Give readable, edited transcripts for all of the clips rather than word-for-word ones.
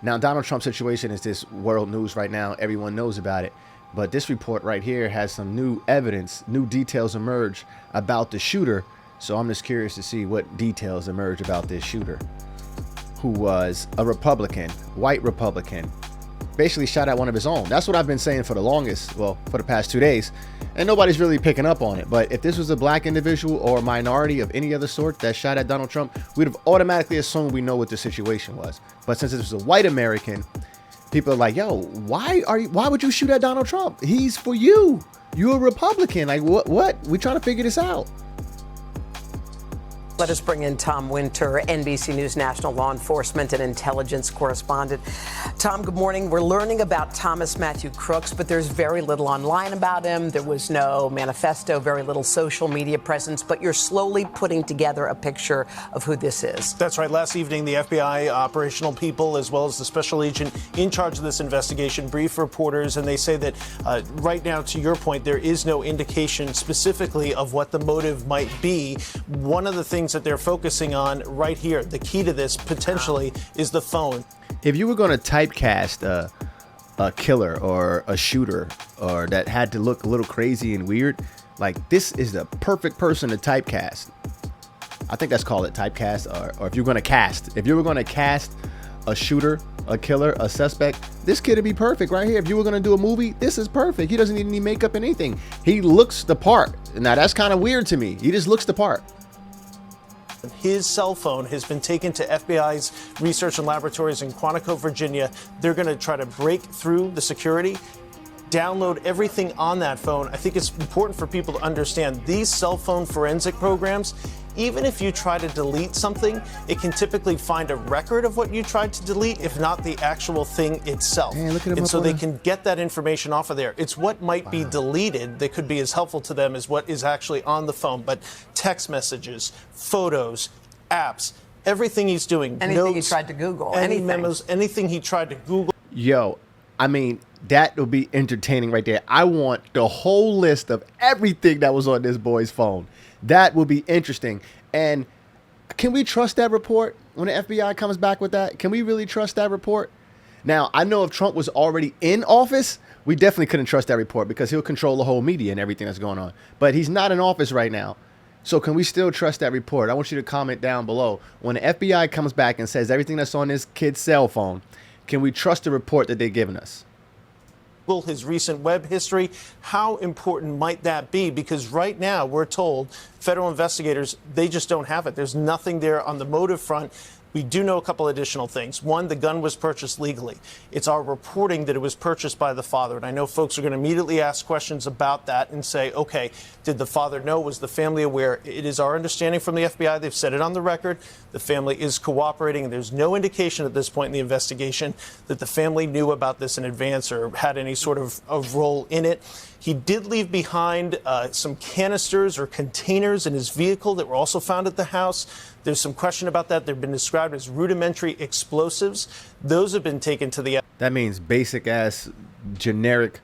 Now, Donald Trump's situation is this world news right now. Everyone knows about it. But this report right here has some new evidence, new details emerge about the shooter. So I'm just curious to see what details emerge about this shooter, who was a Republican, white Republican, basically shot at one of his own. That's what I've been saying for the longest, well, for the past 2 days, and nobody's really picking up on it. But if this was a black individual or a minority of any other sort that shot at Donald Trump, we'd have automatically assumed we know what the situation was. But since it was a white American, people are like, yo, why would you shoot at Donald Trump? He's for you. You're a Republican. Like, what? We're trying to figure this out. Let us bring in Tom Winter, NBC News national law enforcement and intelligence correspondent. Tom, good morning. We're learning about Thomas Matthew Crooks, but there's very little online about him. There was no manifesto, very little social media presence, but you're slowly putting together a picture of who this is. That's right. Last evening, the FBI operational people, as well as the special agent in charge of this investigation, briefed reporters, and they say that right now, to your point, there is no indication specifically of what the motive might be. One of the things that they're focusing on right here, the key to this potentially, is the phone. If you were going to typecast a killer or a shooter, or that had to look a little crazy and weird, like, this is the perfect person to typecast. I think that's called it, typecast, or if you're going to cast. If you were going to cast a shooter, a killer, a suspect, this kid would be perfect right here. If you were going to do a movie, this is perfect. He doesn't need any makeup and anything. He looks the part. Now, that's kind of weird to me. He just looks the part. His cell phone has been taken to FBI's research and laboratories in Quantico, Virginia. They're going to try to break through the security, download everything on that phone. I think it's important for people to understand these cell phone forensic programs. Even if you try to delete something, it can typically find a record of what you tried to delete, if not the actual thing itself. Man, look at him and up so on they the- can get that information off of there. It's what might be deleted that could be as helpful to them as what is actually on the phone. But text messages, photos, apps, everything he's doing. Anything he notes, tried to Google, any anything. memos, anything he tried to Google. Yo, I mean, that would be entertaining right there. I want the whole list of everything that was on this boy's phone. That would be interesting. And can we trust that report when the FBI comes back with that? Can we really trust that report? Now, I know if Trump was already in office, we definitely couldn't trust that report because he'll control the whole media and everything that's going on. But he's not in office right now. So can we still trust that report? I want you to comment down below. When the FBI comes back and says everything that's on this kid's cell phone, can we trust the report that they've given us? His recent web history, how important might that be? Because right now we're told federal investigators, they just don't have it. There's nothing there on the motive front. We do know a couple additional things. One, the gun was purchased legally. It's our reporting that it was purchased by the father. And I know folks are going to immediately ask questions about that and say, okay, did the father know? Was the family aware? It is our understanding from the FBI, they've said it on the record, the family is cooperating. And there's no indication at this point in the investigation that the family knew about this in advance or had any sort of role in it. He did leave behind some canisters or containers in his vehicle that were also found at the house. There's some question about that. They've been described as rudimentary explosives. Those have been taken to the... That means basic ass, generic,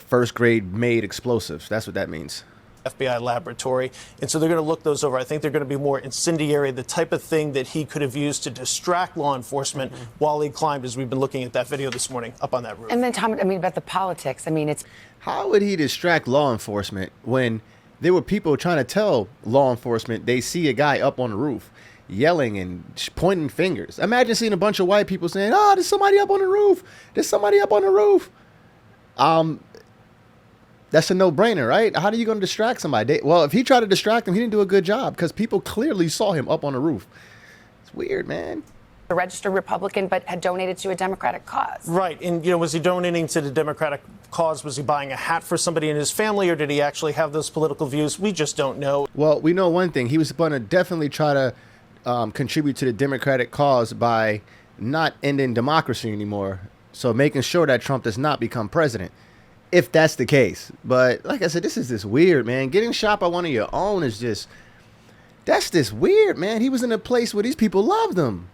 first grade made explosives. That's what that means. FBI laboratory. And so they're going to look those over. I think they're going to be more incendiary, the type of thing that he could have used to distract law enforcement while he climbed, as we've been looking at that video this morning up on that roof. And then, Tom, about the politics. It's... How would he distract law enforcement when there were people trying to tell law enforcement they see a guy up on the roof yelling and pointing fingers? Imagine seeing a bunch of white people saying, oh, there's somebody up on the roof. There's somebody up on the roof. That's a no-brainer, right? How are you going to distract somebody? Well, if he tried to distract him, he didn't do a good job because people clearly saw him up on the roof. It's weird, man. A registered Republican, but had donated to a Democratic cause. Right. And, was he donating to the Democratic cause? Was he buying a hat for somebody in his family, or did he actually have those political views? We just don't know. Well, we know one thing. He was going to definitely try to contribute to the Democratic cause by not ending democracy anymore. So making sure that Trump does not become president, if that's the case. But like I said, this is just weird, man. Getting shot by one of your own is that's just weird, man. He was in a place where these people loved him.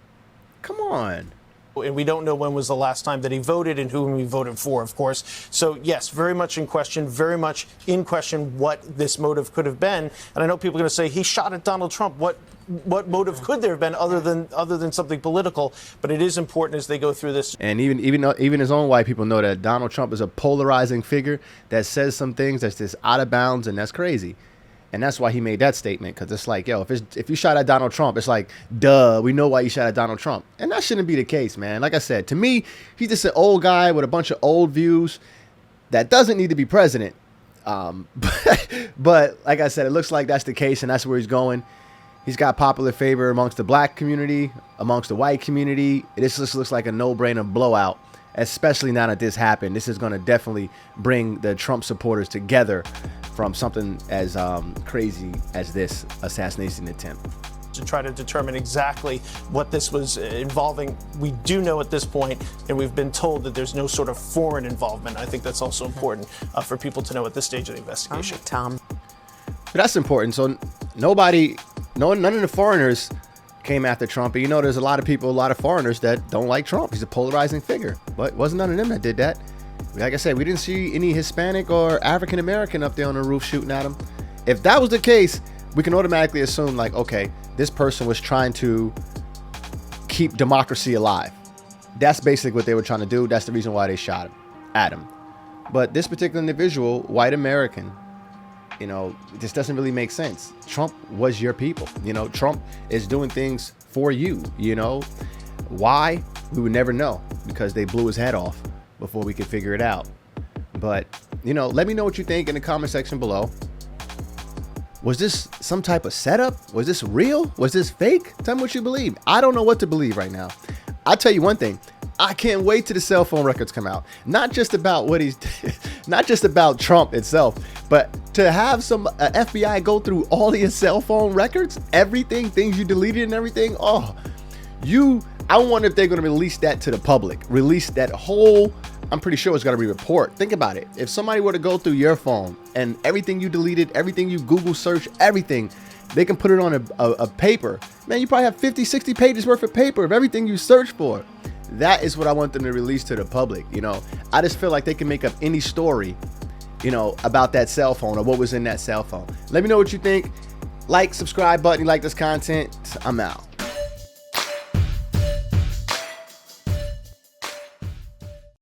Come on. And we don't know when was the last time that he voted and whom he voted for, of course. So, yes, very much in question what this motive could have been. And I know people are going to say he shot at Donald Trump. What motive could there have been other than something political? But it is important as they go through this. And even his own white people know that Donald Trump is a polarizing figure that says some things that's just out of bounds, and that's crazy. And that's why he made that statement, because it's like, yo, if you shot at Donald Trump, it's like, duh, we know why you shot at Donald Trump. And that shouldn't be the case, man. Like I said, to me, he's just an old guy with a bunch of old views that doesn't need to be president. But like I said, it looks like that's the case, and that's where he's going. He's got popular favor amongst the black community, amongst the white community. This just looks like a no-brainer blowout, especially now that this happened. This is going to definitely bring the Trump supporters together from something as crazy as this assassination attempt. To try to determine exactly what this was involving. We do know at this point, and we've been told that there's no sort of foreign involvement. I think that's also important for people to know at this stage of the investigation. Tom. But that's important. So none of the foreigners came after Trump. And you know, there's a lot of foreigners that don't like Trump. He's a polarizing figure, but it wasn't none of them that did that. Like I said, we didn't see any Hispanic or African American up there on the roof shooting at him. If that was the case, we can automatically assume, like, okay, this person was trying to keep democracy alive. That's basically what they were trying to do. That's the reason why they shot at him. But this particular individual, white American, you know, this doesn't really make sense. Trump was your people. You know, Trump is doing things for you. You know, why? We would never know, because they blew his head off before we could figure it out. But, you know, let me know what you think in the comment section below. Was this some type of setup? Was this real? Was this fake? Tell me what you believe. I don't know what to believe right now. I'll tell you one thing. I can't wait till the cell phone records come out. Not just about not just about Trump itself, but to have some FBI go through all of your cell phone records, everything, things you deleted and everything. I wonder if they're going to release that to the public. Release that whole, I'm pretty sure it's going to be a report. Think about it. If somebody were to go through your phone and everything you deleted, everything you Google search, everything, they can put it on a paper. Man, you probably have 50, 60 pages worth of paper of everything you search for. That is what I want them to release to the public. You know, I just feel like they can make up any story, you know, about that cell phone or what was in that cell phone. Let me know what you think. Like, subscribe button, you like this content. I'm out.